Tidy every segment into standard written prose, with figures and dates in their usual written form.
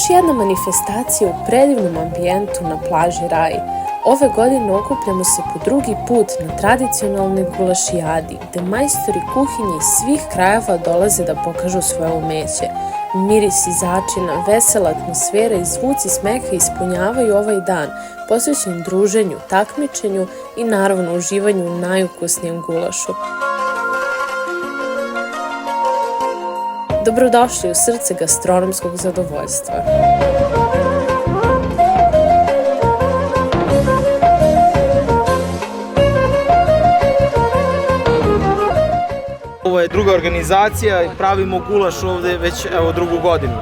jedna manifestacija u predivnom ambijentu na plaži Raj. Ove godine okupljamo se po drugi put na tradicionalnoj gulašijadi, gde majstori kuhinje iz svih krajeva dolaze da pokažu svoje umeće. Mirisi začina, vesela atmosfera i zvuci smeha ispunjavaju ovaj dan, posvećen druženju, takmičenju i naravno uživanju u najukusnijem gulašu. Dobrodošli u srce gastronomskog zadovoljstva. Ovo je druga organizacija i pravimo gulaš ovde već drugu godinu.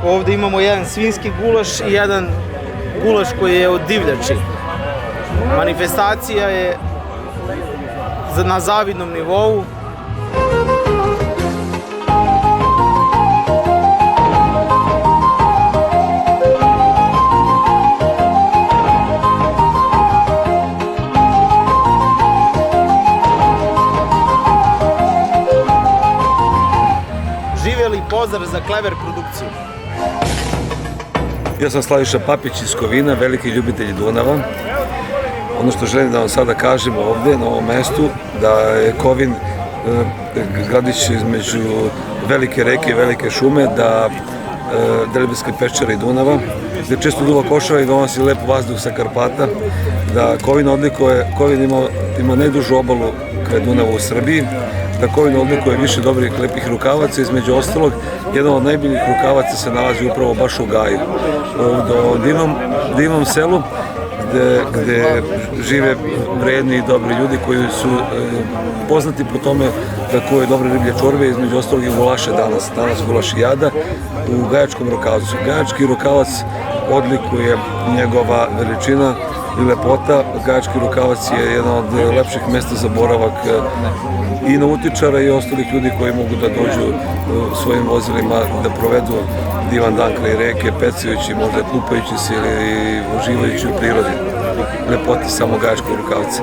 Ovde imamo jedan svinjski gulaš i jedan gulaš koji je od divljači. Manifestacija je na zavidnom nivou. Pozdrav za Klever produkciju. Ja sam Slaviša Papić iz Kovina, veliki ljubitelj Dunava. Ono što želim da vam sada kažem ovde na ovom mestu, da je Kovin gradić između velike reke i velike šume, da Deliblatske peščare i Dunava, gde često duva košava i donosi lepo vazduh sa Karpata, da Kovin ima najdužu obalu kraj Dunava u Srbiji, da Kovin odlikuje više dobrih lepih rukavaca, između ostalog, jedan od najboljih rukavaca se nalazi upravo baš u Gaju, u divnom selu, gde žive vredni i dobri ljudi koji su poznati po tome da kuje dobre riblje čorbe, između ostalog i gulaše danas gulašijada u Gajačkom rukavcu. Gajački rukavac odlikuje njegova veličina i lepota. Gajački rukavac je jedan od lepših mesta za boravak i nautičara i ostalih ljudi koji mogu da dođu svojim vozilima da provedu divan dan kraj reke, pecajući, možda kupajući se ili uživajući u prirodi. Lepoti samo Gajačkog rukavca.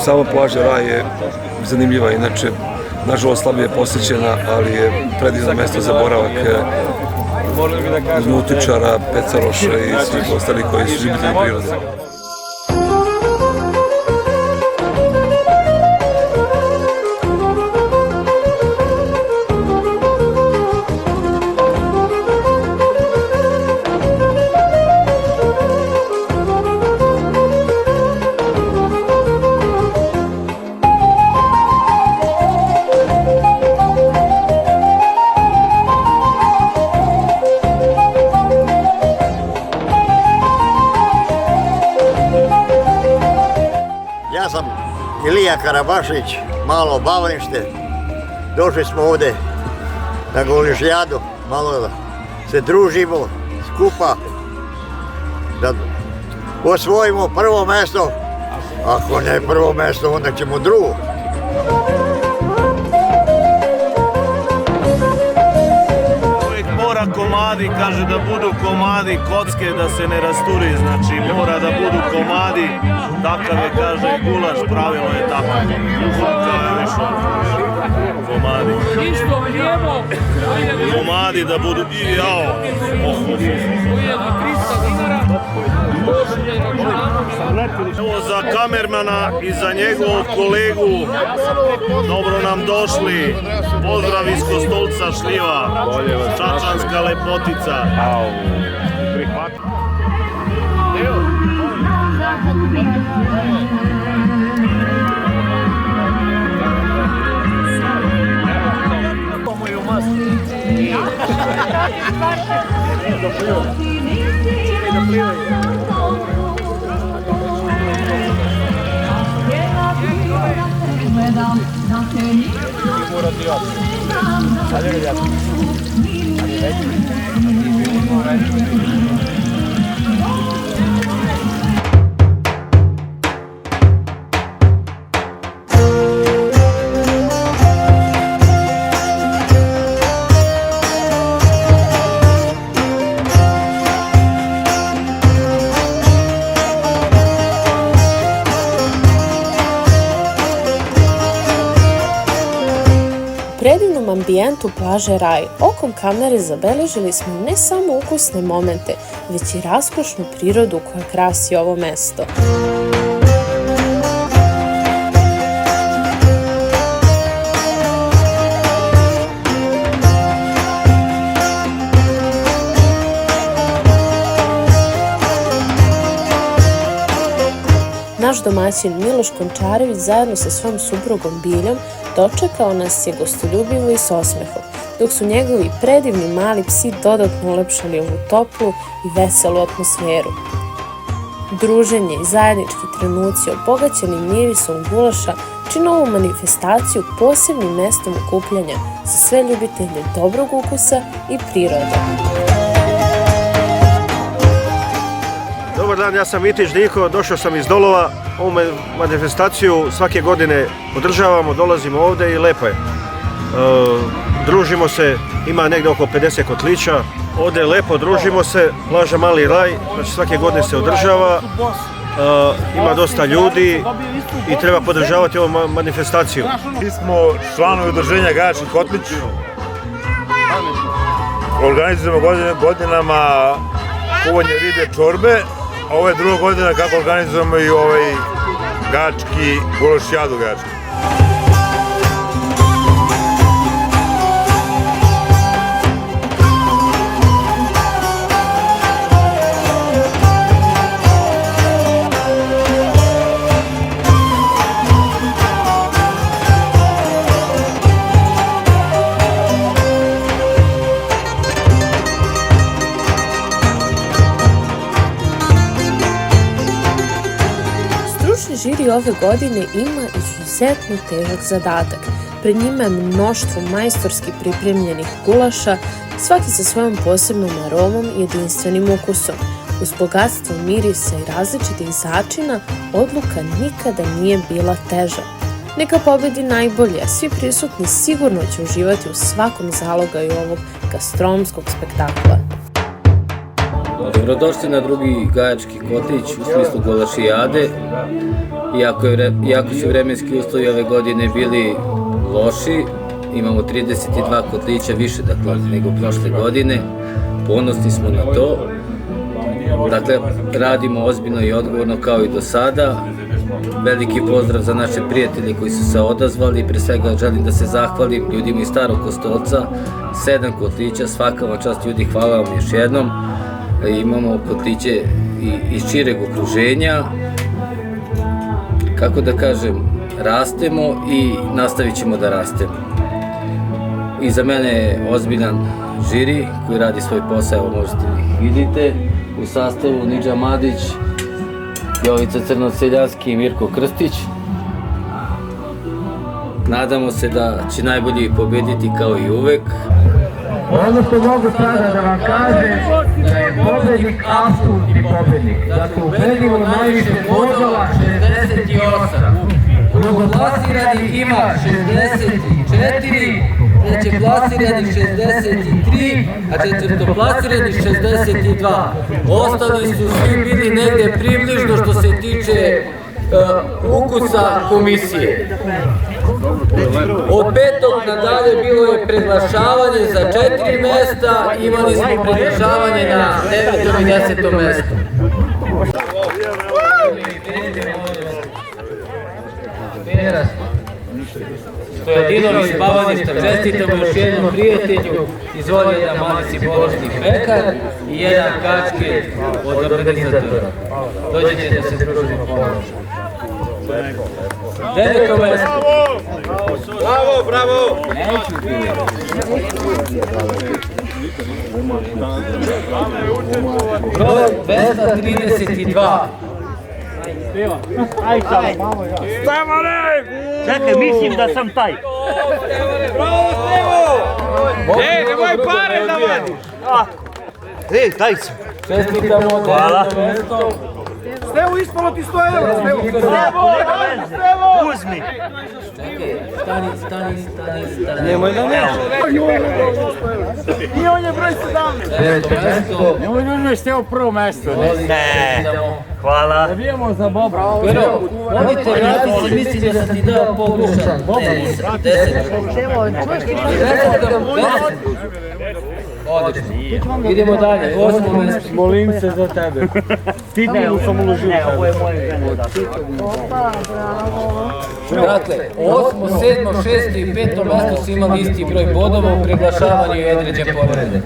Sama plaža Raj je zanimljiva, inače, nažalost slabije posećena, ali je predivno mesto za boravak nautičara, pecaroša i svih ostalih koji su ljubitelji prirode. Ja sam Ilija Karabašić, malo Bavanište. Došli smo ovde na gulašijadu, malo da se družimo skupa, da osvojimo prvo mesto, ako ne prvo mesto, onda ćemo drugo. Komadi, kaže da budu komadi kocke, da se ne rasturi, znači mora da budu komadi, takav je, kaže, gulaš, pravilo je tako. Komadi da budu, i jao, evo za kamermana i za njegovog kolegu, dobro nam došli, pozdrav iz Kostolca šljiva, čačanska lepotica. ambijentu plaže Raj, okom kamere zabeležili smo ne samo ukusne momente, već i raskošnu prirodu koja krasi ovo mesto. Naš domaćin Miloš Končarević zajedno sa svojom suprugom Biljom dočekao nas je gostoljubivo i s osmehom, dok su njegovi predivni mali psi dodatno ulepšali ovu toplu i veselu atmosferu. Druženje i zajednički trenuci obogaćeni mirisom gulaša čine ovu manifestaciju posebnim mestom okupljanja za sve ljubitelje dobrog ukusa i prirode. Dobar dan, ja sam Mitić Diko, došao sam iz Dolova. Ovu manifestaciju svake godine održavamo, dolazimo ovdje i lepo je. Družimo se, ima negdje oko 50 kotlića, ovdje je lepo, družimo se, plaža Mali Raj, znači svake godine se održava, ima dosta ljudi i treba podržavati ovu manifestaciju. Mi smo članovi udruženja Gajački kotlić, organizujemo godinama kuvanje ribe čorbe. Ovo je druga godina kako organizujemo i ovaj gajački gulašijadu gajački. Žiri ove godine ima izuzetno težak zadatak. Pred njima je mnoštvo majstorski pripremljenih gulaša, svaki sa svojom posebnom aromom i jedinstvenim ukusom. Uz bogatstvo mirisa i različitih začina, odluka nikada nije bila teža. Neka pobedi najbolje, a svi prisutni sigurno će uživati u svakom zalogaju ovog gastronomskog spektakla. Dobrodošli na drugi Gajački kotlić u smislu gulašijade. Iako su vremenski uslovi ove godine bili loši, imamo 32 kotlića više nego prošle godine, ponosni smo na to. Dakle, radimo ozbiljno i odgovorno kao i do sada. Veliki pozdrav za naše prijatelje koji su se odazvali. Pre svega želim da se zahvalim ljudima iz Starog Kostolca, 7 kotlića, svaka vam čast ljudi, hvala vam još jednom. Imamo kotliće iz šireg okruženja. Kako da kažem, rastemo i nastavit ćemo da rastemo. Iza mene je ozbiljan žiri koji radi svoj posao, možete ih vidite. U sastavu Nidža Madić, Jovica Crnoseljanski i Mirko Krstić. Nadamo se da će najbolji pobediti kao i uvek. Ono što mogu sada da vam kažem, da je pobednik apsolutni pobednik, da su ubedljivo najviše bodova 68. Drugoplasirani ima 64, trećeplasirani 63, a četvrtoplasirani 62. Ostali su svi bili negde približno što se tiče ukusa komisije. Od 5. nadalje bilo je preglašavanje za 4 mesta, imali smo preglašavanje na 9. i 10. mestu. Stojadinović Bavaništa, čestitamo još jednom prijatelju, izvoli jedan Manisi Božni pekar i jedan kačket od organizatora. Dođete da se družimo pomoć. 9. mesto. Bravo, bravo! Broj 232. Čekaj, mislim da sam taj. Bravo, Stevo! Ej, nemoj pare da vadiš! Ej, taj sam. Čestitamo 9. mesto. Stevo, ispalo ti 100 evra, Stevo! Stevo! Uzmi. Stani. Nemoj da neće. I on je broj 17. 9. mesto. Nemoj da Stevo prvo mesto. Ne. Hvala. Pero, vodite vrati se, mislim da sam ti dao poglušan. Ne, nisam. 10. Odlično. Idemo dalje, 8. mjesto. Molim se za tebe. Ti ne, sam uložio tebe. Ovo je moje žene. Dakle, 8., 7., 6. i 5. mjesto su imali isti broj bodova u preglašavanju i određen povrede.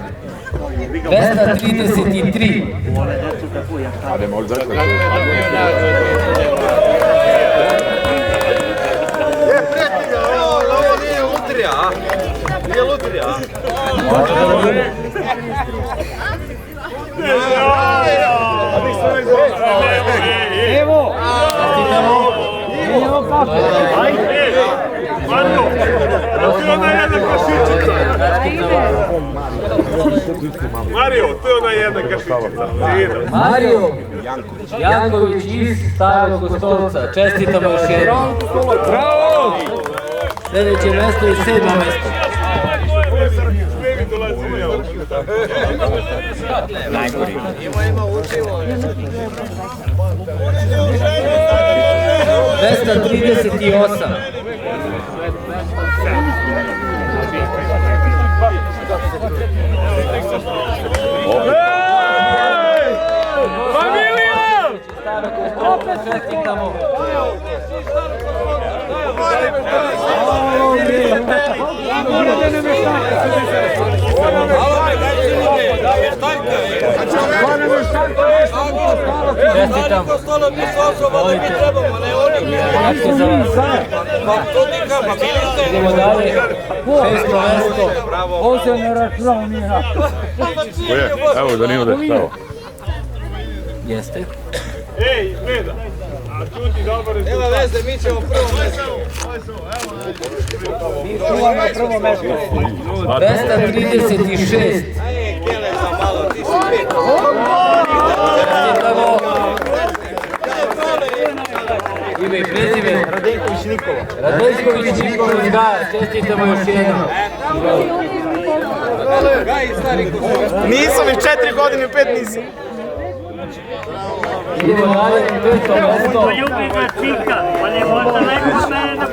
233. Ovo nije lutrija, a? Nije lutrija, a? Evo! Evo kako! Ajde! Mando! To je ona jedna kašičica! Mario, to je ona jedna kašičica! Mario Janković iz Starog Kostolca. Čestitamo još jednom. Bravo! Sljedeće mjesto je 7. mjesto. Najgori. 238. Familija! Čestitamo. Čestitam. Idemo dalje. 6. mjesto. On se ne računao nije na. Evo Danilo da je stao. Jeste. Ej, izgleda. A čuti dobar rezultat. Nema veze, mi ćemo prvo mjesto. Prvo mesto. 236. Kjele sam malo, ti si pet. Čestitamo. Ime i prezime. Radenković Nikola. Radenković Nikola iz Gaja. Čestitamo još jednom. Nisam već 4 godine, 5 nisam. Idemo dalje, 5. mjesto. Ljubi ga čika, pa ne možda neko mene na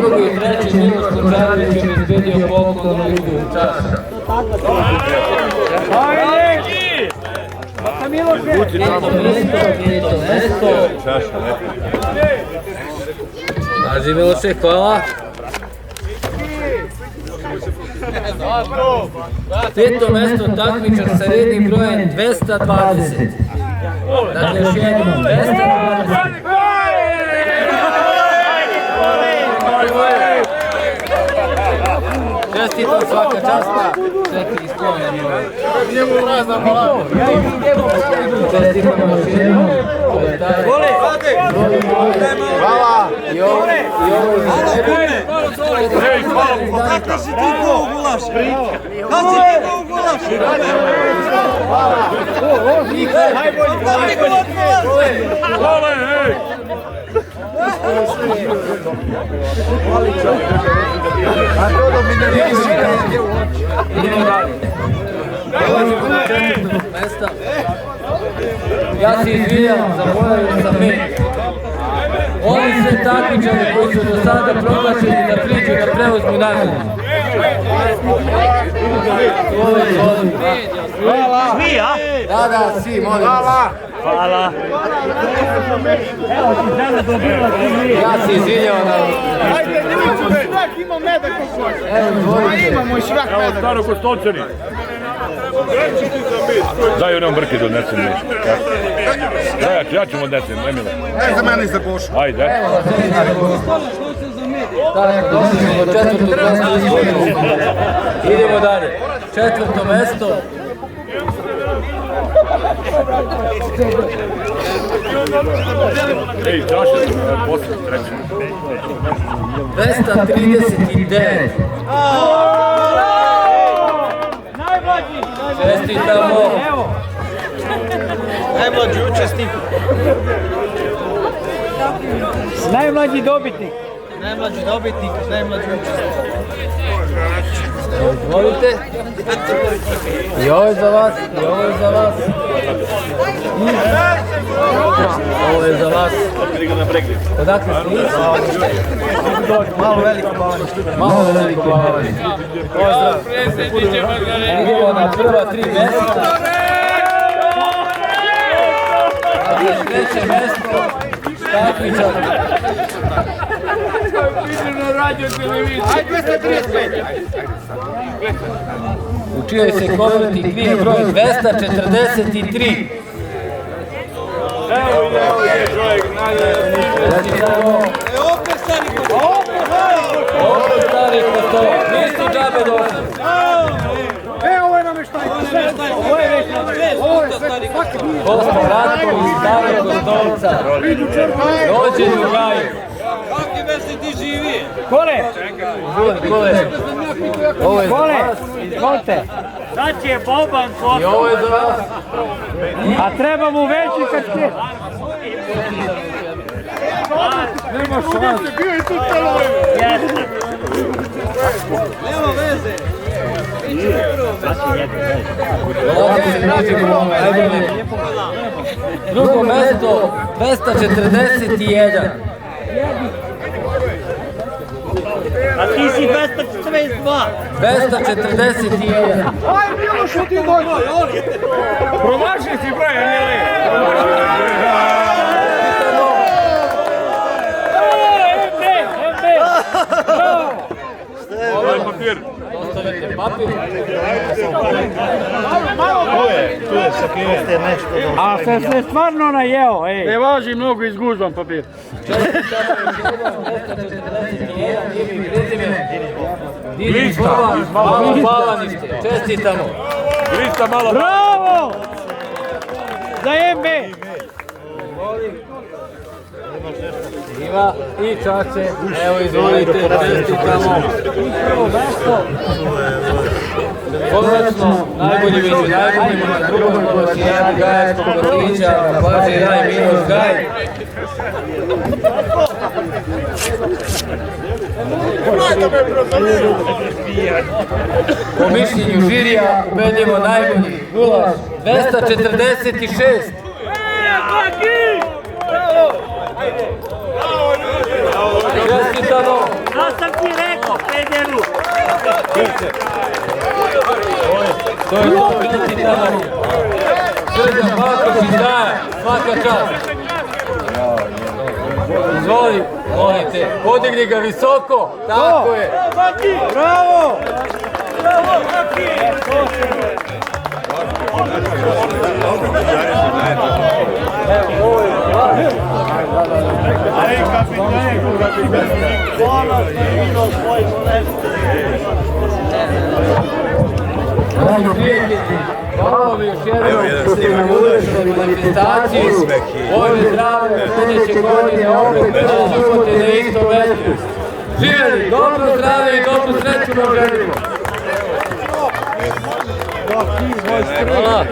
Drugo i treći Miloš Kočarević je obezbedio poklon na jugu časa. Peto mesto. Naži Miloše, hvala. 5. mesto takmičar sa rednim brojem 220. Dakle, još jednom, 220. Čestitam, svaka časta. Čekaj, isklonjeni. Čestitam još jednom. Hvala. I ovo Kako si ti go u gulaš? Kako si ti go u gulaš? Idemo dalje. Dolazimo do 4. mjesta. Ja se izvinjam, zaboravio sam meni. Oni sve takmičari koji su do sada proglašeni da priđu da preuzmu nagradu. Svi, a? Da, svi, molim vas. Hvala. Evo ti žena dobila svi. Ja se izvinjam. Ajde, švak, imam meda kako hoće. Evo, izvolite. Imamo i švak meda. Evo staro Kostolčani. Daj onom brke da odnesem nešto. Ja ću mu odnesem, Emile. Za mene za Bošu. Ajde. Evo, tako, došli smo do 4. mjesta. Idemo dalje. 4. mjesto. Ej, čaše, posle, treći. 239. Čestitamo. Najmlađi učesnik. Najmlađi dobitnik. Najmlađi dobitnik, najmlađi učesnik. Izvolite. I ovo je za vas, i ovo je za vas. Odakle ste iz? Malo veliko Bavanište. Malo veliko Bavanište. Pozdrav. Idemo na prva 3 mjesta. Treće mjesto, Takvičan. U čijoj se koverti krije broj 243. Opet stari po to, nisu džabe došli. Ovo je namještaj. Ovo je već namještaj. Osmo Ratko iz Starog Gozdovca, rođen u Gaju. Svaki mjesec ti živi. Kole! Ovo je za Kole! vas. Izvolite. Znači je Boban I posao. ovo je za vas. A treba mu veći kad će. Nema šanse. Bio i tu celo vreme. Nema veze. Ovdje se nađemo najbolje. Drugo mesto 241. A ti si 242. 241. Aj, bilo što ti dođe. Promašli si broj, Emile. Ostavite papir. Tu je sakrive. A se stvarno najeo, ej. Ne važi mnogo, izgužvam papir. Didi Boban, malo Bavanište. Čestitamo. Bravo! Za MB! Ima i čače. Evo izvolite, čestitamo. Konačno, najbolji među najboljima na drugom kolosijadu Gajačkog vrtića na plaži Raj minus Gaj. Po mišljenju žirija ubedljivo najbolji gulaš 246. Čestitano. Ja sam ti rekao, pederu. To je to, čestitano. Srđan Baković daje, svaka čast. Izvoli, molite, podigni ga visoko, tako je. Bravo! Dragi prijatelji, hvala vam još jednom što ste nam uvršili manifestaciju. Bože zdravlje, sljedeće godine opet pređite na isto mesto. Živjeli, dobro zdravlje i dobru sreću vam želimo. Hvala.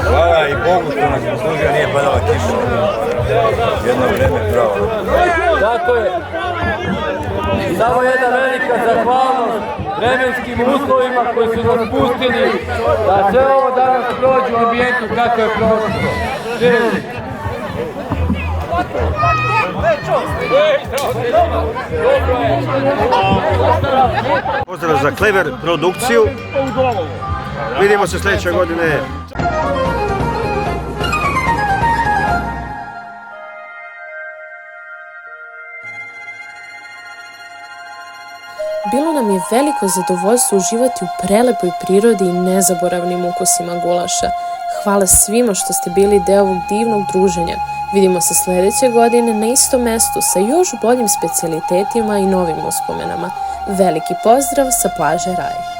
Hvala i Bogu što nas poslužio, nije padala kiša. Jedno vreme pravo. Tako je. Samo jedna velika zahvalnost vremenskim uslovima koji su nas pustili da sve ovo danas prođe u ambijentu kako je prošlo. Živjeli. Pozdrav za Klever produkciju. Vidimo se sljedeće godine. Bilo nam je veliko zadovoljstvo uživati u prelepoj prirodi i nezaboravnim ukusima gulaša. Hvala svima što ste bili deo ovog divnog druženja. Vidimo se sljedeće godine na istom mestu sa još boljim specijalitetima i novim uspomenama. Veliki pozdrav sa plaže Raj.